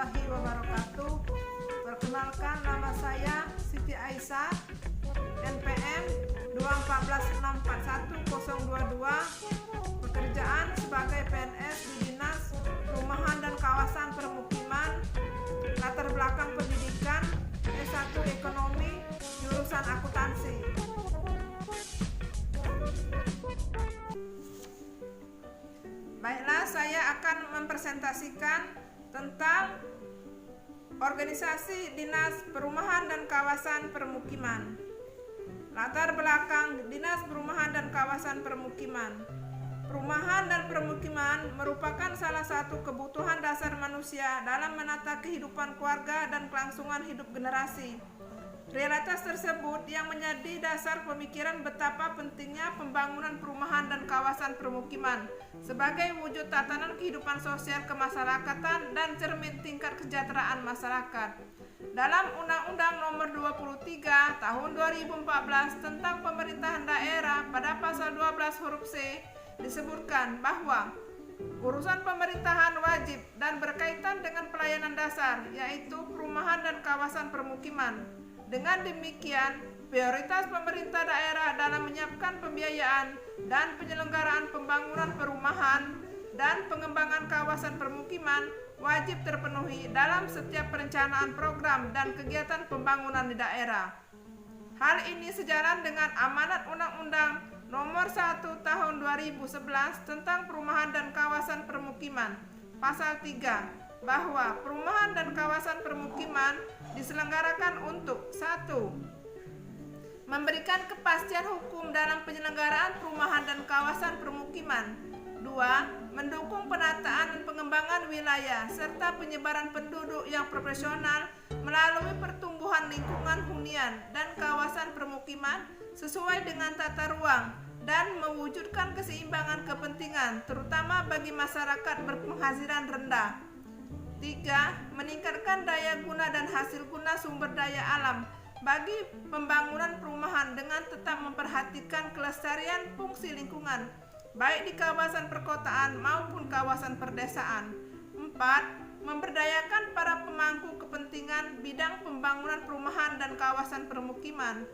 warahmatullahi wabarakatuh. Perkenalkan, nama saya Siti Aisyah, NPM 214641022. Pekerjaan sebagai PNS di Dinas Perumahan dan Kawasan Permukiman. Latar belakang pendidikan S1 Ekonomi, jurusan akuntansi. Baiklah, saya akan mempresentasikan tentang organisasi Dinas Perumahan dan Kawasan Permukiman. Latar belakang Dinas Perumahan dan Kawasan Permukiman. Perumahan dan permukiman merupakan salah satu kebutuhan dasar manusia dalam menata kehidupan keluarga dan kelangsungan hidup generasi. Realitas tersebut yang menjadi dasar pemikiran betapa pentingnya pembangunan perumahan dan kawasan permukiman sebagai wujud tatanan kehidupan sosial kemasyarakatan dan cermin tingkat kesejahteraan masyarakat. Dalam Undang-Undang Nomor 23 Tahun 2014 tentang Pemerintahan Daerah pada pasal 12 huruf C disebutkan bahwa urusan pemerintahan wajib dan berkaitan dengan pelayanan dasar, yaitu perumahan dan kawasan permukiman. Dengan demikian, prioritas pemerintah daerah dalam menyiapkan pembiayaan dan penyelenggaraan pembangunan perumahan dan pengembangan kawasan permukiman wajib terpenuhi dalam setiap perencanaan program dan kegiatan pembangunan di daerah. Hal ini sejalan dengan amanat Undang-Undang Nomor 1 Tahun 2011 tentang Perumahan dan Kawasan Permukiman, Pasal 3, bahwa perumahan dan kawasan permukiman diselenggarakan untuk 1. Memberikan kepastian hukum dalam penyelenggaraan perumahan dan kawasan permukiman. 2. Mendukung penataan dan pengembangan wilayah serta penyebaran penduduk yang profesional melalui pertumbuhan lingkungan hunian dan kawasan permukiman sesuai dengan tata ruang dan mewujudkan keseimbangan kepentingan terutama bagi masyarakat berpenghasilan rendah. 3. Meningkatkan daya guna dan hasil guna sumber daya alam bagi pembangunan perumahan dengan tetap memperhatikan kelestarian fungsi lingkungan baik di kawasan perkotaan maupun kawasan perdesaan. 4. Memberdayakan para pemangku kepentingan bidang pembangunan perumahan dan kawasan permukiman.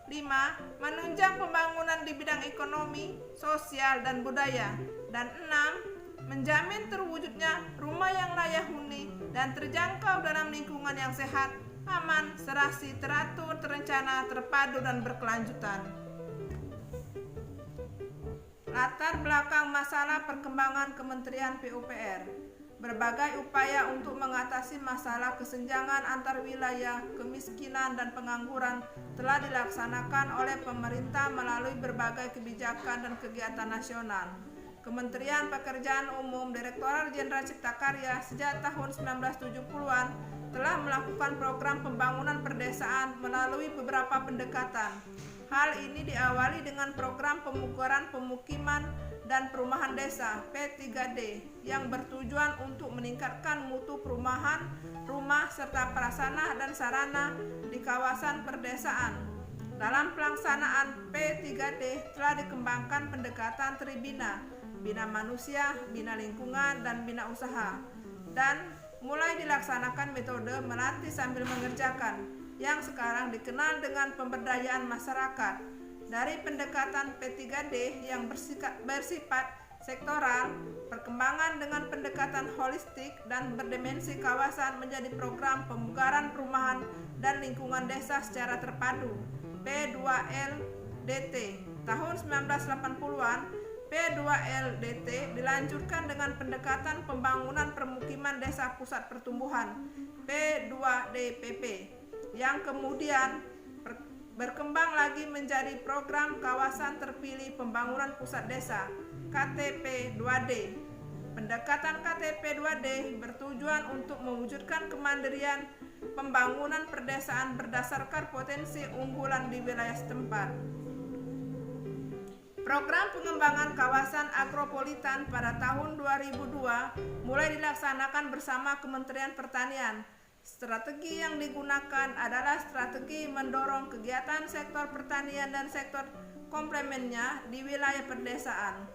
5. Menunjang pembangunan di bidang ekonomi, sosial, dan budaya. Dan 6. Menjamin terwujudnya rumah yang layak huni dan terjangkau dalam lingkungan yang sehat, aman, serasi, teratur, terencana, terpadu, dan berkelanjutan. Latar belakang masalah perkembangan Kementerian PUPR. Berbagai upaya untuk mengatasi masalah kesenjangan antar wilayah, kemiskinan, dan pengangguran telah dilaksanakan oleh pemerintah melalui berbagai kebijakan dan kegiatan nasional. Kementerian Pekerjaan Umum Direktorat Jenderal Cipta Karya sejak tahun 1970-an telah melakukan program pembangunan perdesaan melalui beberapa pendekatan. Hal ini diawali dengan program pemugaran pemukiman dan perumahan desa P3D yang bertujuan untuk meningkatkan mutu perumahan, rumah, serta prasarana dan sarana di kawasan perdesaan. Dalam pelaksanaan P3D telah dikembangkan pendekatan tribina, bina manusia, bina lingkungan, dan bina usaha, dan mulai dilaksanakan metode melatih sambil mengerjakan yang sekarang dikenal dengan pemberdayaan masyarakat. Dari pendekatan P3D yang bersifat sektoral, perkembangan dengan pendekatan holistik dan berdimensi kawasan menjadi program pemugaran perumahan dan lingkungan desa secara terpadu P2LDT. Tahun 1980-an, P2LDT dilanjutkan dengan pendekatan pembangunan permukiman desa pusat pertumbuhan P2DPP yang kemudian berkembang lagi menjadi program kawasan terpilih pembangunan pusat desa KTP2D. Pendekatan KTP2D bertujuan untuk mewujudkan kemandirian pembangunan perdesaan berdasarkan potensi unggulan di wilayah setempat. Program pengembangan kawasan agropolitan pada tahun 2002 mulai dilaksanakan bersama Kementerian Pertanian. Strategi yang digunakan adalah strategi mendorong kegiatan sektor pertanian dan sektor komplemennya di wilayah perdesaan.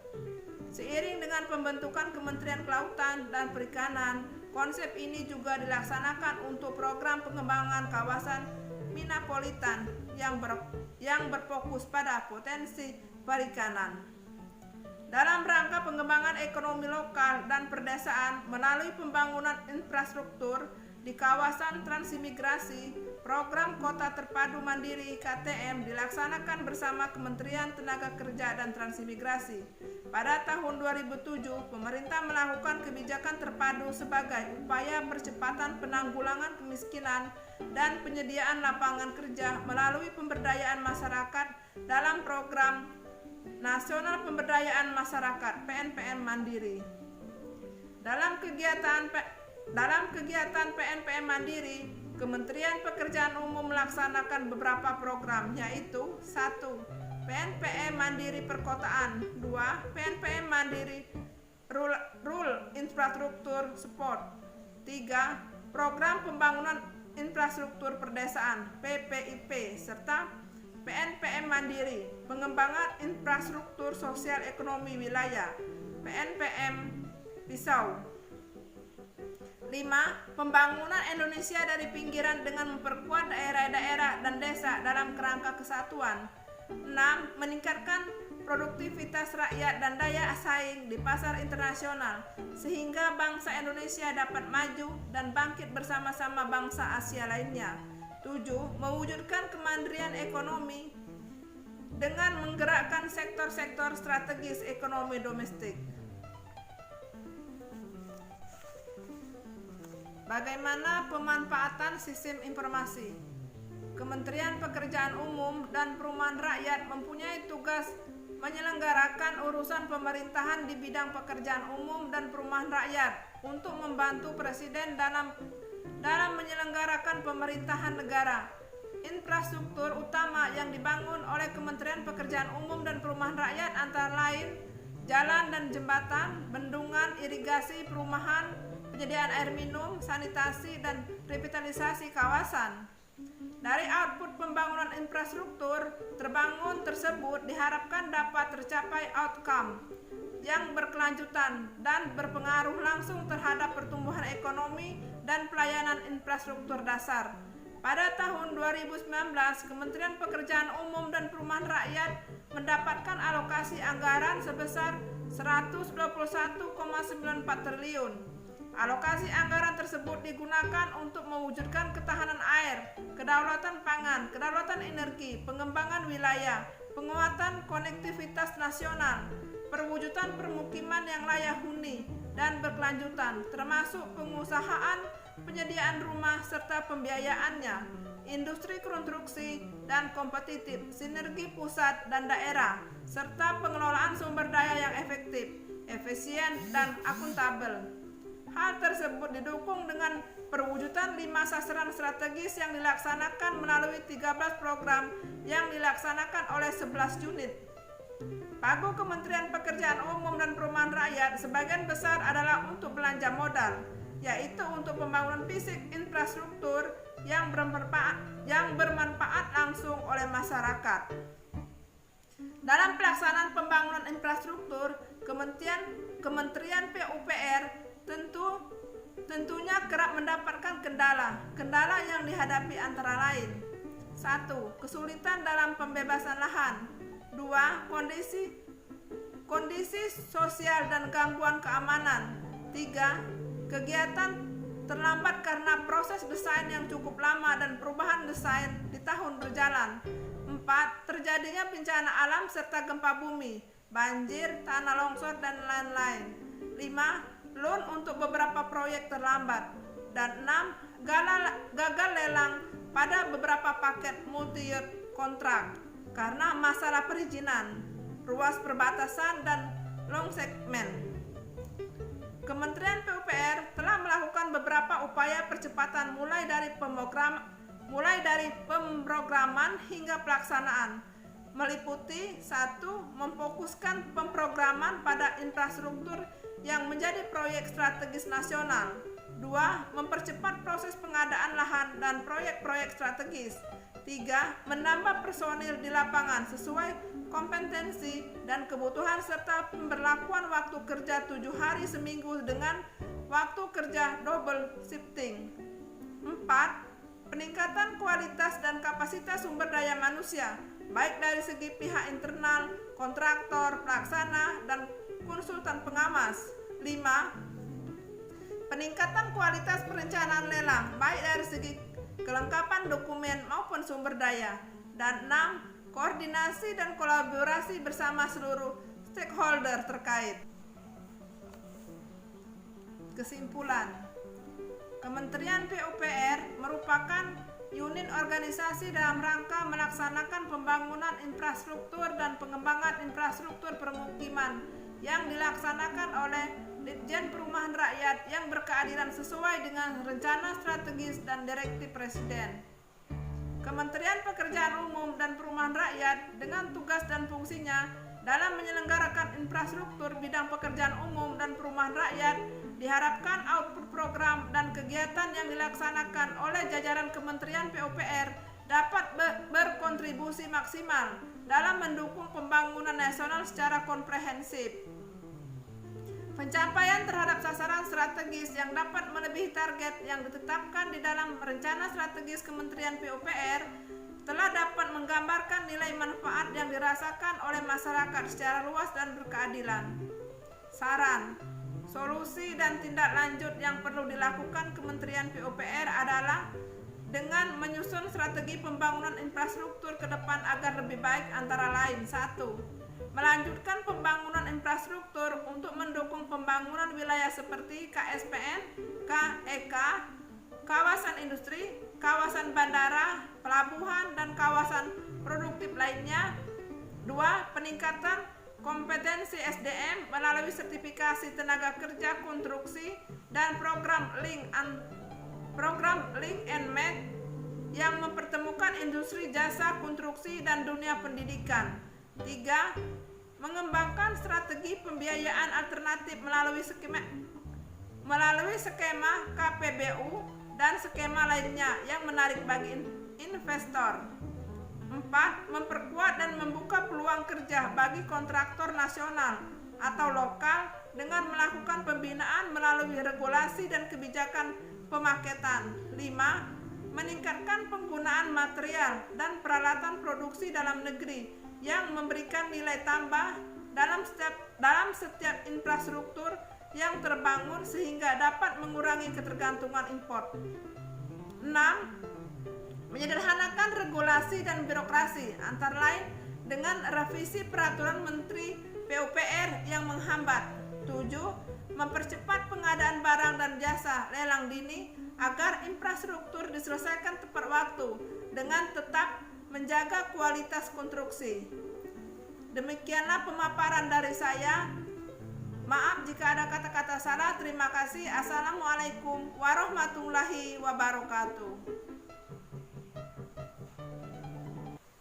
Seiring dengan pembentukan Kementerian Kelautan dan Perikanan Konsep ini juga dilaksanakan untuk program pengembangan kawasan Minapolitan yang berfokus pada potensi perikanan. Dalam rangka pengembangan ekonomi lokal dan perdesaan melalui pembangunan infrastruktur di kawasan transmigrasi, program Kota Terpadu Mandiri KTM dilaksanakan bersama Kementerian Tenaga Kerja dan Transmigrasi. Pada tahun 2007, pemerintah melakukan kebijakan terpadu sebagai upaya percepatan penanggulangan kemiskinan dan penyediaan lapangan kerja melalui pemberdayaan masyarakat dalam program Nasional Pemberdayaan Masyarakat PNPM Mandiri. Dalam kegiatan PNPM Mandiri, Kementerian Pekerjaan Umum melaksanakan beberapa program, yaitu 1. PNPM Mandiri Perkotaan, 2. PNPM Mandiri Rural Infrastruktur Support, 3. Program Pembangunan Infrastruktur Perdesaan PPIP, serta PNPM Mandiri Pengembangan Infrastruktur Sosial Ekonomi Wilayah PNPM Pisau. 5. Pembangunan Indonesia dari pinggiran dengan memperkuat daerah-daerah dan desa dalam kerangka kesatuan. 6. Meningkatkan produktivitas rakyat dan daya saing di pasar internasional sehingga bangsa Indonesia dapat maju dan bangkit bersama-sama bangsa Asia lainnya. 7. Mewujudkan kemandirian ekonomi dengan menggerakkan sektor-sektor strategis ekonomi domestik. Bagaimana pemanfaatan sistem informasi? Kementerian Pekerjaan Umum dan Perumahan Rakyat mempunyai tugas menyelenggarakan urusan pemerintahan di bidang pekerjaan umum dan perumahan rakyat untuk membantu Presiden dalam menyelenggarakan pemerintahan negara. Infrastruktur utama yang dibangun oleh Kementerian Pekerjaan Umum dan Perumahan Rakyat antara lain jalan dan jembatan, bendungan, irigasi, perumahan, penyediaan air minum, sanitasi, dan revitalisasi kawasan. Dari output pembangunan infrastruktur terbangun tersebut diharapkan dapat tercapai outcome yang berkelanjutan dan berpengaruh langsung terhadap pertumbuhan ekonomi dan pelayanan infrastruktur dasar. Pada tahun 2019, Kementerian Pekerjaan Umum dan Perumahan Rakyat mendapatkan alokasi anggaran sebesar 121,94 triliun. Alokasi anggaran tersebut digunakan untuk mewujudkan ketahanan air, kedaulatan pangan, kedaulatan energi, pengembangan wilayah, penguatan konektivitas nasional, perwujudan permukiman yang layak huni dan berkelanjutan, termasuk pengusahaan, penyediaan rumah serta pembiayaannya, industri konstruksi dan kompetitif, sinergi pusat dan daerah, serta pengelolaan sumber daya yang efektif, efisien dan akuntabel. Hal tersebut didukung dengan perwujudan 5 sasaran strategis yang dilaksanakan melalui 13 program yang dilaksanakan oleh 11 unit. Pagu Kementerian Pekerjaan Umum dan Perumahan Rakyat sebagian besar adalah untuk belanja modal, yaitu untuk pembangunan fisik infrastruktur yang bermanfaat langsung oleh masyarakat. Dalam pelaksanaan pembangunan infrastruktur, Kementerian PUPR tentunya kerap mendapatkan kendala yang dihadapi antara lain. 1. Kesulitan dalam pembebasan lahan. 2. Kondisi sosial dan gangguan keamanan. 3. Kegiatan terlambat karena proses desain yang cukup lama dan perubahan desain di tahun berjalan. 4. Terjadinya bencana alam serta gempa bumi, banjir, tanah longsor, dan lain-lain. 5. Loan untuk beberapa proyek terlambat. Dan 6. Gagal lelang pada beberapa paket multi-year kontrak karena masalah perizinan, ruas perbatasan, dan long segmen. Kementerian PUPR telah melakukan beberapa upaya percepatan mulai dari pemrograman hingga pelaksanaan, meliputi 1. Memfokuskan pemrograman pada infrastruktur yang menjadi proyek strategis nasional. 2. Mempercepat proses pengadaan lahan dan proyek-proyek strategis. 3. Menambah personil di lapangan sesuai kompetensi dan kebutuhan serta pemberlakuan waktu kerja 7 hari seminggu dengan waktu kerja double shifting. 4. Peningkatan kualitas dan kapasitas sumber daya manusia, baik dari segi pihak internal, kontraktor, pelaksana, dan konsultan pengawas. 5. Peningkatan kualitas perencanaan lelang, baik dari segi kelengkapan dokumen maupun sumber daya. Dan 6. Koordinasi dan kolaborasi bersama seluruh stakeholder terkait. Kesimpulan, Kementerian PUPR merupakan unit organisasi dalam rangka melaksanakan pembangunan infrastruktur dan pengembangan infrastruktur permukiman yang dilaksanakan oleh Ditjen Perumahan Rakyat yang berkeadilan sesuai dengan rencana strategis dan direktif Presiden. Kementerian Pekerjaan Umum dan Perumahan Rakyat dengan tugas dan fungsinya dalam menyelenggarakan infrastruktur bidang pekerjaan umum dan perumahan rakyat diharapkan output program dan kegiatan yang dilaksanakan oleh jajaran Kementerian PUPR dapat berkontribusi maksimal dalam mendukung pembangunan nasional secara komprehensif. Pencapaian terhadap sasaran strategis yang dapat melebihi target yang ditetapkan di dalam rencana strategis Kementerian PUPR telah dapat menggambarkan nilai manfaat yang dirasakan oleh masyarakat secara luas dan berkeadilan. Saran, solusi dan tindak lanjut yang perlu dilakukan Kementerian PUPR adalah dengan menyusun strategi pembangunan infrastruktur ke depan agar lebih baik, antara lain: 1. Melanjutkan pembangunan infrastruktur untuk mendukung pembangunan wilayah seperti KSPN, KEK, kawasan industri, kawasan bandara, pelabuhan, dan kawasan produktif lainnya. 2. Peningkatan kompetensi SDM melalui sertifikasi tenaga kerja konstruksi dan program Link and Match yang mempertemukan industri jasa konstruksi dan dunia pendidikan. 3. Mengembangkan strategi pembiayaan alternatif melalui skema KPBU dan skema lainnya yang menarik bagi investor. 4. Memperkuat dan membuka peluang kerja bagi kontraktor nasional atau lokal dengan melakukan pembinaan melalui regulasi dan kebijakan pemaketan. 5. Meningkatkan penggunaan material dan peralatan produksi dalam negeri yang memberikan nilai tambah dalam setiap infrastruktur yang terbangun sehingga dapat mengurangi ketergantungan impor. 6. Menyederhanakan regulasi dan birokrasi, antara lain dengan revisi peraturan Menteri PUPR yang menghambat. 7. Mempercepat pengadaan barang dan jasa lelang dini agar infrastruktur diselesaikan tepat waktu dengan tetap menjaga kualitas konstruksi. Demikianlah pemaparan dari saya. Maaf jika ada kata-kata salah. Terima kasih. Assalamualaikum warahmatullahi wabarakatuh.